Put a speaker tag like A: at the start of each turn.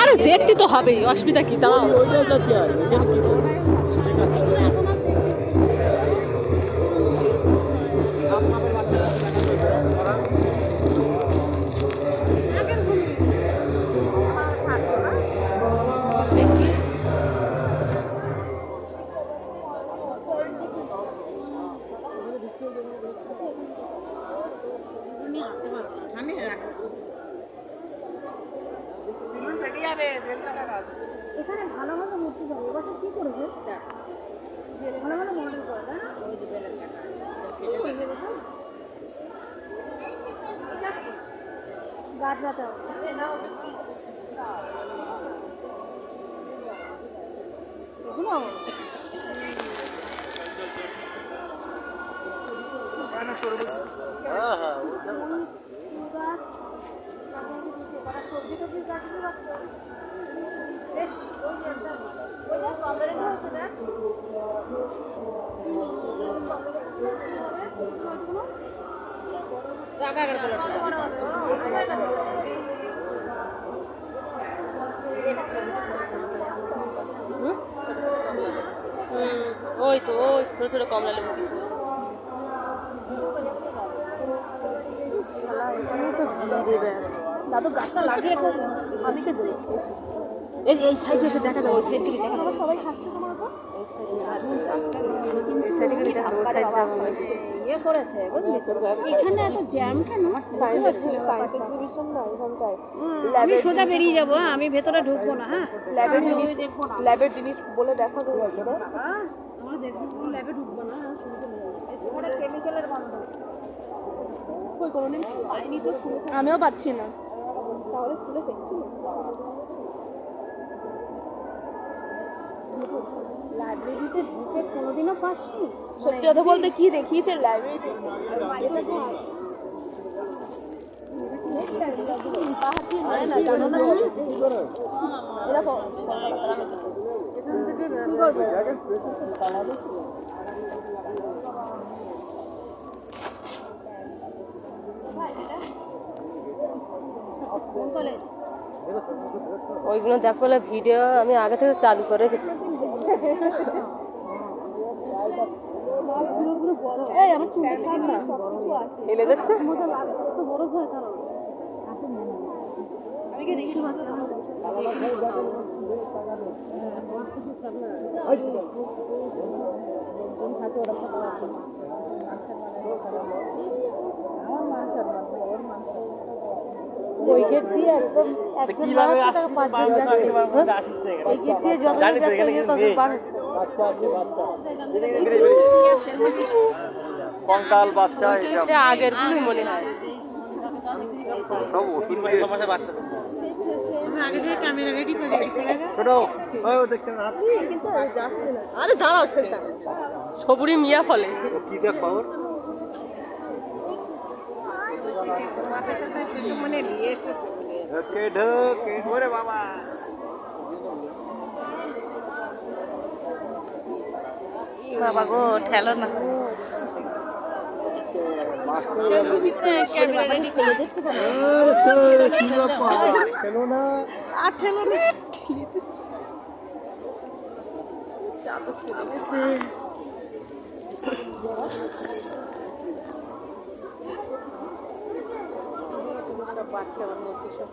A: আরে দেখতে তো হবেই, অসুবিধা কি দাঁড়াও।
B: এখানে ভালো ভালো মূর্তি হবে। এবার কি করেছে? ভালো ভালো মডেল করে না? ওই যে বেলের টাকা গাছ বাঁচাও। সবজি টবজি গাছ বেশ ওই কমলা লেবু হচ্ছে দেখ
A: ওই তো ওই ছোট ছোট কমলা লেবু কিছু
B: দাদু গাছটা লাগিয়ে
A: আসছে তো এই এই সাইডে এসে দেখা যাবে, ওই সাইড থেকে দেখা যাবে।
B: সবাই খাচ্ছে তোমার তো ইয়ে করেছে বুঝলি তো। এখানে এত জ্যাম কেন?
A: সায়েন্স এক্সিবিশন না এখানটায়।
B: আমি সোজা বেরিয়ে যাবো, আমি ভেতরে ঢুকবো না। হ্যাঁ,
A: ল্যাবের জিনিস দেখবো না, ল্যাবের জিনিস বলে দেখাবো।
B: আমরা দেখবো, ল্যাবে ঢুকবো না। ওখানে কেমিক্যালের গন্ধ কই কোনোদিন পাইনি তো স্কুলে।
A: আমিও পাচ্ছি না।
B: তাহলে স্কুলে ফেলছি লাইব্রেরিতে ঢুকে কোনোদিনও পাসনি?
A: সত্যি কথা বলতে কি দেখিয়েছে লাইব্রেরিতে? ওইগুলো দেখো ভিডিও আমি আগে থেকে চালু করে রেখেছি।
B: এই আমার চুল ছাড় না, সবকিছু আছে।
A: এলে যাচ্ছে
B: মজা লাগে, কত বড় হয় কারণ আমি কি দেখি মাঝে
A: ওই গেট দিয়ে একদম একজন যাচ্ছে, পাঁচজন যাচ্ছে। ওই গেট দিয়ে যতজন যাচ্ছে ওই গেট ততজন পার হচ্ছে।
C: কঙ্কাল বাচ্চা এইসব
A: আগের গুলোই মনে হয়
C: সব ওষুধ সমস্যা বাচ্চা
B: আগে থেকে ক্যামেরা রেডি করে রেখেছে।
C: ছোট ওই দেখতে না
A: কিন্তু যাচ্ছে না। আরে দাঁড়াও, সেটা সবুরি মিয়া ফলে
C: কি দেখ পাওয়ার
B: মানে নিয়ে এসেছে
C: ঢকে ঢক ওরে বাবা
B: বাবা গো ঠেলো না। ক্যামেরা রেডি করে দিচ্ছে কেন?
C: খেলো না
A: আর ঠেলো না, চাদর চলে গেছে। বাচ্চা বাচ্চা সব